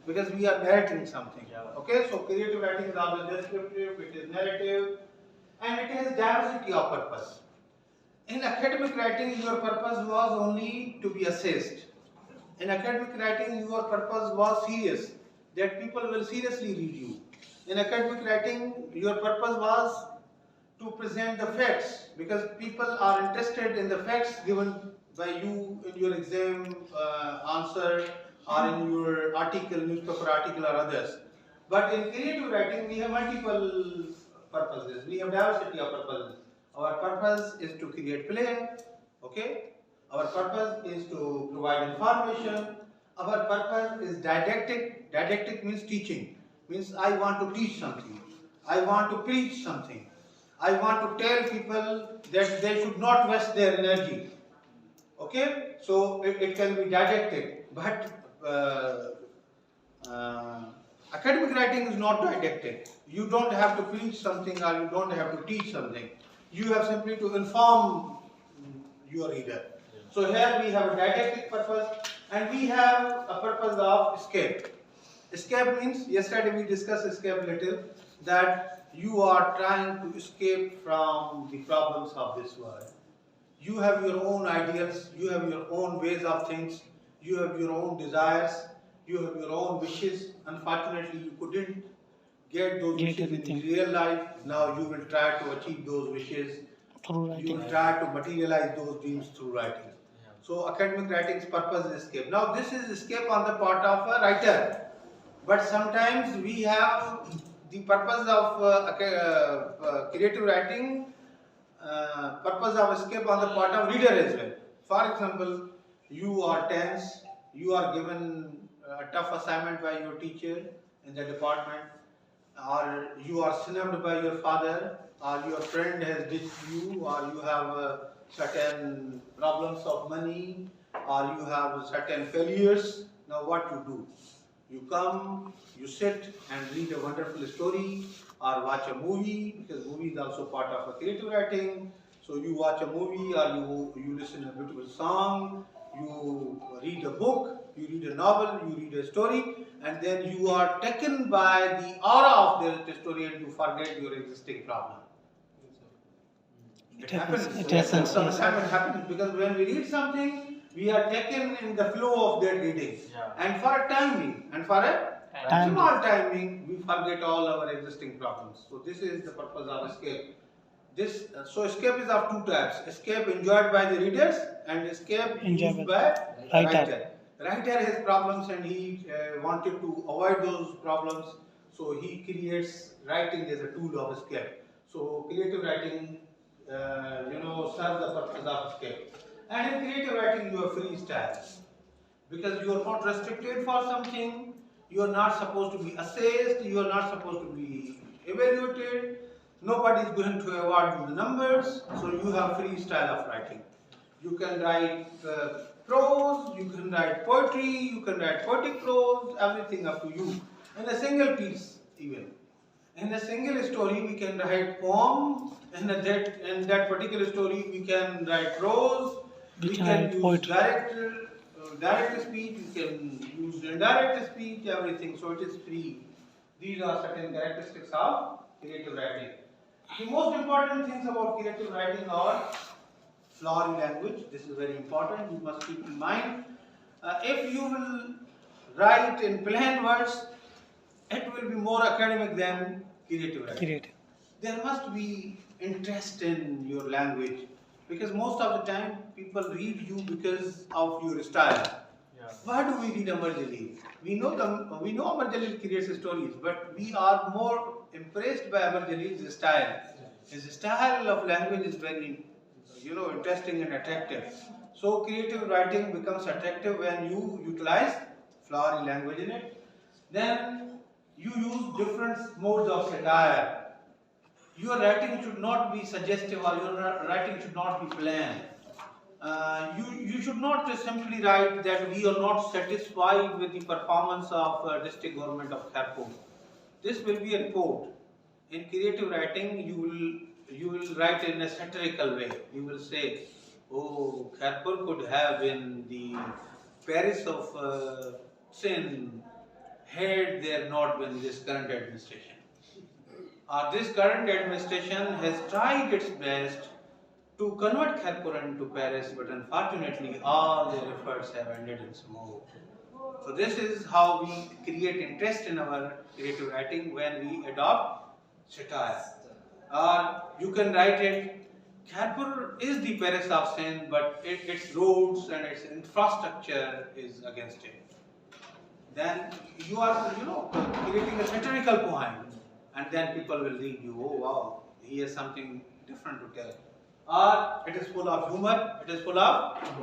because we are narrating something. Okay, so creative writing is always descriptive, it is narrative, and it has diversity of purpose. In academic writing, your purpose was only to be assessed. In academic writing, your purpose was serious, that people will seriously read you. In academic writing, your purpose was to present the facts, because people are interested in the facts given by you in your exam answer or in your article, newspaper article or others. But in creative writing, we have multiple purposes. We have diversity of purposes. Our purpose is to create play, okay? Our purpose is to provide information. Our purpose is didactic. Didactic means teaching. Means I want to teach something. I want to preach something. I want to tell people that they should not waste their energy. Okay? So it can be didactic. But academic writing is not didactic. You don't have to preach something or you don't have to teach something. You have simply to inform your reader. So here we have a didactic purpose and we have a purpose of escape. Escape means, yesterday we discussed escape little, that you are trying to escape from the problems of this world. You have your own ideals, you have your own ways of things, you have your own desires, you have your own wishes. Unfortunately, you couldn't get those wishes in real life. Now you will try to achieve those wishes. You will try to materialize those dreams through writing. So academic writing's purpose is escape. Now this is escape on the part of a writer. But sometimes we have the purpose of creative writing, purpose of escape on the part of reader as well. For example, you are tense, you are given a tough assignment by your teacher in the department, or you are snubbed by your father, or your friend has ditched you, or you have certain problems of money, or you have certain failures. Now what you do? You come, you sit and read a wonderful story or watch a movie, because movie is also part of a creative writing. So you watch a movie or you listen to a beautiful song, you read a book, you read a novel, you read a story, and then you are taken by the aura of the story and you forget your existing problem. It happens. It happens. Sometimes it happens because when we read something, we are taken in the flow of that reading. And for a timing, and for a small timing, we forget all our existing problems. So this is the purpose of escape. So escape is of two types. Escape enjoyed by the readers and escape used by writer. Writer has problems and he wanted to avoid those problems. So he creates writing as a tool of escape. So creative writing, serves the purpose of escape. And in creative writing, you have freestyle, because you are not restricted for something, you are not supposed to be assessed, you are not supposed to be evaluated, nobody is going to award you the numbers, so you have freestyle of writing. You can write prose, you can write poetry, you can write poetic prose, everything up to you. In a single piece even. In a single story, we can write poem, in that particular story, we can write prose, we can use direct speech, we can use indirect speech, everything, so it is free. These are certain characteristics of creative writing. The most important things about creative writing are flowery language. This is very important, you must keep in mind. If you will write in plain words, it will be more academic than creative writing. There must be interest in your language, because most of the time people read you because of your style. Why do we read Amar Jaleel? We know Amar Jaleel creates stories, but we are more impressed by Amar Jaleel's style. His style of language is very, interesting and attractive. So creative writing becomes attractive when you utilize flowery language in it. Then you use different modes of satire. Your writing should not be suggestive, or your writing should not be plain. You should not just simply write that we are not satisfied with the performance of district government of Khairpur. This will be a report. In creative writing, you will write in a satirical way. You will say, "Oh, Khairpur could have been the Paris of sin, had there not been this current administration. This current administration has tried its best to convert Kharpur into Paris, but unfortunately all their efforts have ended in smoke. So this is how we create interest in our creative writing when we adopt satire. Or you can write it, Kharpur is the Paris of sin, but its roads and its infrastructure is against it. Then you are, creating a satirical poem, and then people will read you, oh wow, he has something different to tell. Or it is full of humor,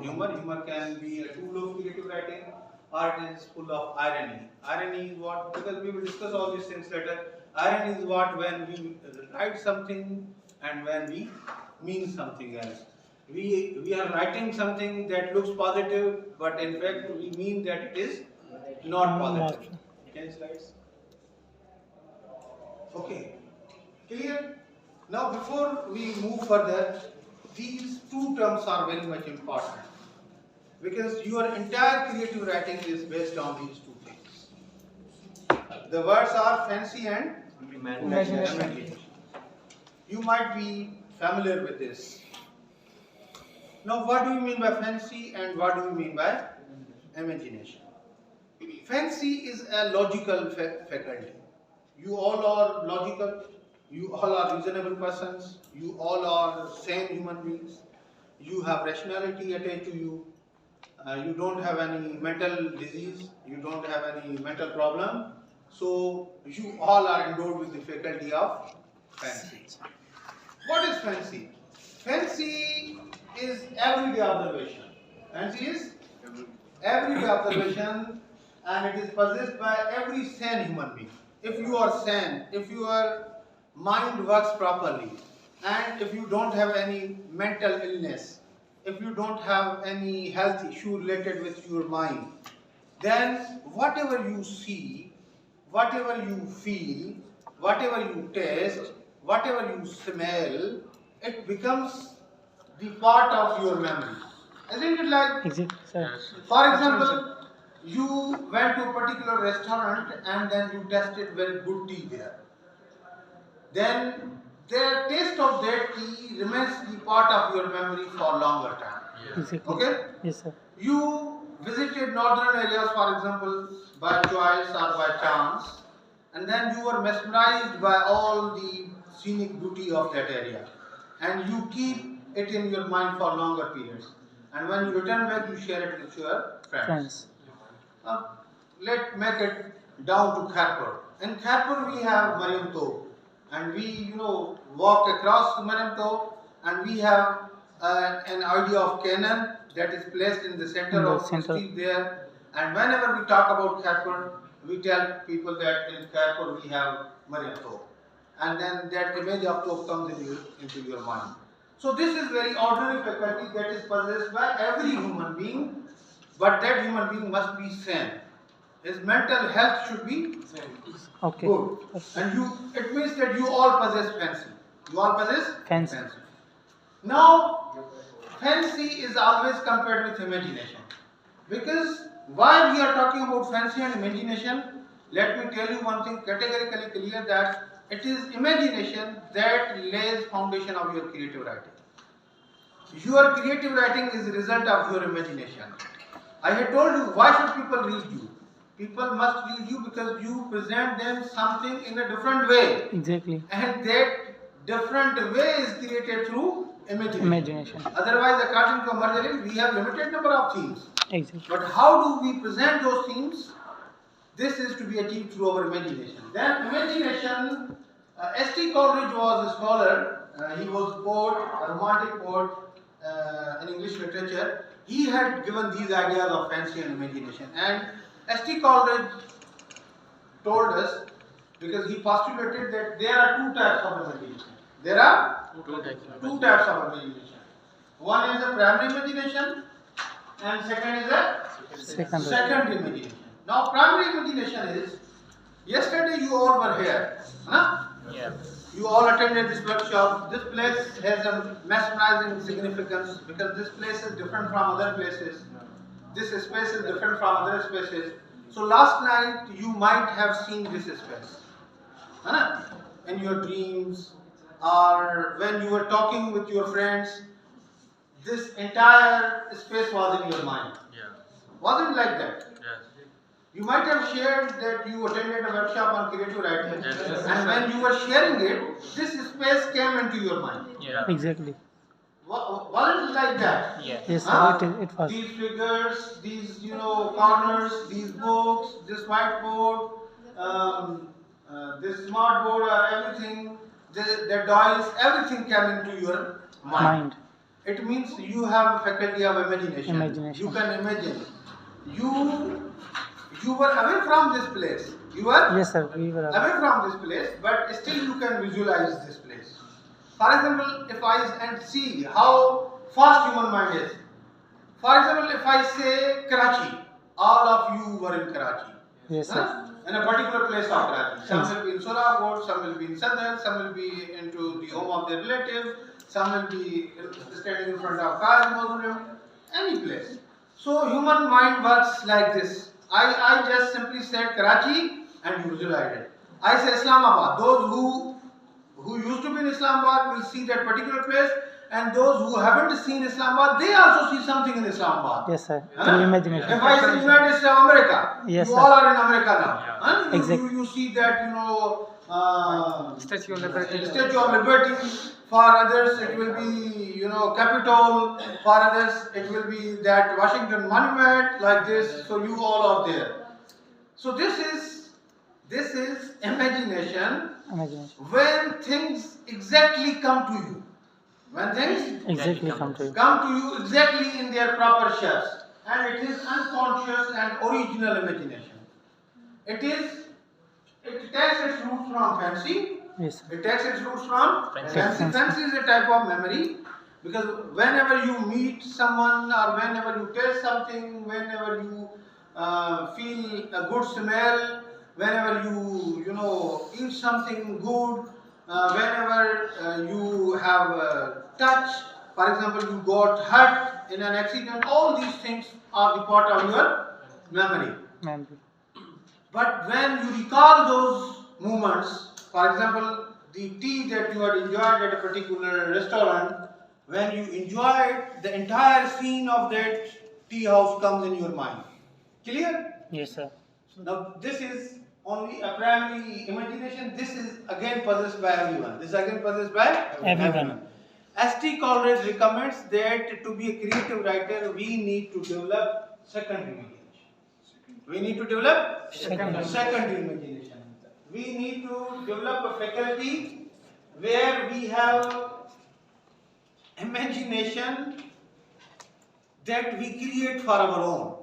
humor can be a tool of creative writing, or it is full of irony. Irony is what, because we will discuss all these things later, irony is what when we write something and when we mean something else. We are writing something that looks positive, but in fact we mean that it is not positive. Can slides? Okay. Clear? Now before we move further, these two terms are very much important, because your entire creative writing is based on these two things. The words are fancy and imagination. You might be familiar with this. Now what do you mean by fancy and what do you mean by imagination? Fancy is a logical faculty. You all are logical, you all are reasonable persons, you all are sane human beings, you have rationality attached to you, you don't have any mental disease, you don't have any mental problem, so you all are endowed with the faculty of fancy. What is fancy? Fancy is everyday observation. Fancy is everyday observation, and it is possessed by every sane human being. If you are sane, if your mind works properly, and if you don't have any mental illness, if you don't have any health issue related with your mind, then whatever you see, whatever you feel, whatever you taste, whatever you smell, it becomes the part of your memory. Isn't it like? Exactly, sir. For example, you went to a particular restaurant and then you tasted very good tea there. Then the taste of that tea remains the part of your memory for longer time. Yeah. Exactly. Okay? Yes, sir. You visited northern areas, for example, by choice or by chance, and then you were mesmerized by all the scenic beauty of that area, and you keep it in your mind for longer periods. And when you return back, you share it with your friends. Let's make it down to Kharpur. In Kharpur we have Mariam Tog, and we walk across Mariam Tog, and we have an idea of Canaan that is placed in the center of the street there. And whenever we talk about Kharpur, we tell people that in Kharpur we have Mariam Tog, and then that image of Tog comes into your mind. So this is very ordinary faculty that is possessed by every human being, but that human being must be sane. His mental health should be good. And it means that you all possess fancy. You all possess fancy. Now, fancy is always compared with imagination. Because while we are talking about fancy and imagination, let me tell you one thing categorically clear, that it is imagination that lays foundation of your creative writing. Your creative writing is the result of your imagination. I had told you, why should people read you? People must read you because you present them something in a different way. Exactly. And that different way is created through imagination. Otherwise, according to Amarjali, we have limited number of themes. Exactly. But how do we present those themes? This is to be achieved through our imagination. Then imagination, S.T. Coleridge was a scholar. He was a poet, a romantic poet in English literature. He had given these ideas of fancy and imagination. And S.T. Coleridge told us, because he postulated that there are two types of imagination. There are two types of imagination. One is a primary imagination, and second is a secondary imagination. Now, primary imagination is, yesterday you all were here. Huh? Yeah. You all attended this workshop. This place has a mesmerizing significance because this place is different from other places. This space is different from other spaces. So last night you might have seen this space, huh? In your dreams, or when you were talking with your friends. This entire space was in your mind. Yeah. Wasn't it like that? Yes. You might have shared that you attended a workshop on creative writing, yes. And when you were sharing it, this space came into your mind. Yeah. Exactly. Wasn't it like that? Yeah. Yes, sir, it was. These figures, these corners, these books, this whiteboard, this smart board, or everything, the dials, everything came into your mind. It means you have a faculty of imagination. You can imagine. You were away from this place. You were? Yes, sir. We were away from this place, but still you can visualize this place. For example, if I see how fast human mind is. For example, if I say Karachi, all of you were in Karachi. Yes, sir. In a particular place of Karachi. Some will be in Surabad, some will be in Southern, some will be into the home of their relative. Some will be standing in front of Taj Mausoleum, any place. So human mind works like this. I just simply said Karachi and you visualize it. I say Islamabad. Those who used to be in Islamabad will see that particular place, and those who haven't seen Islamabad, they also see something in Islamabad. Yes, sir. Through imagination. If I say United States of America, yes, you sir. all are in America now. Yeah. Exactly. You see that Statue of Liberty. Statue of Liberty. For others, it will be Capitol. For others, it will be that Washington Monument, like this. So you all are there. So this is imagination. When things exactly come to you. When things exactly come to you exactly in their proper shapes, and it is unconscious and original imagination. It takes its roots from fancy. Yes. It takes its roots from fancy. Fancy is a type of memory, because whenever you meet someone, or whenever you taste something, whenever you feel a good smell, whenever you eat something good, whenever you have a touch, for example, you got hurt in an accident, all these things are the part of your memory. But when you recall those moments, for example, the tea that you had enjoyed at a particular restaurant, when you enjoyed, the entire scene of that tea house comes in your mind. Clear? Yes, sir. Now, this is only a primary imagination. This is again possessed by everyone. This is again possessed by everyone. S.T. Coleridge recommends that to be a creative writer, we need to develop secondary imagination. We need to develop secondary imagination. We need to develop a faculty where we have imagination that we create for our own.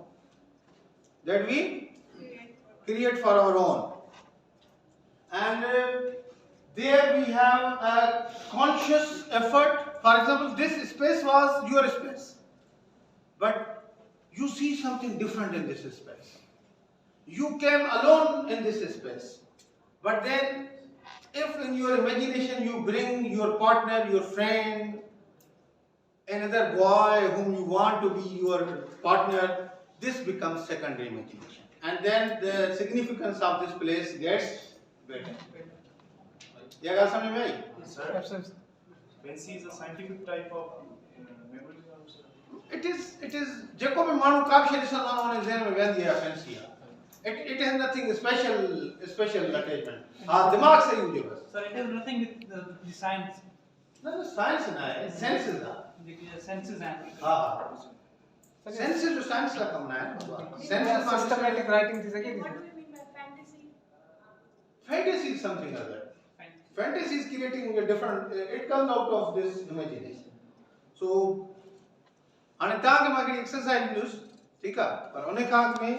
That we create for our own. And there we have a conscious effort. For example, this space was your space. But you see something different in this space. You came alone in this space. But then, if in your imagination you bring your partner, your friend, another boy whom you want to be your partner, this becomes secondary imagination. And then the significance of this place gets better. Yeah, got something right? Yes, sir. Absolutely. Fancy is a scientific type of memory also. It is. Jacob Manu Kabshari Salman on exam when they are fancy. It has nothing special attachment. Dimag se use bas. Sir, it has nothing with the science. No, science is senses. The senses and. Senses to science la kamna hai. Senses systematic writing is again. What do you mean by fantasy? Fantasy is something other. Fantasy is creating a different. It comes out of this imagination. So, अनेक तांग में अगर exercise news ठीक है पर अनेक तांग में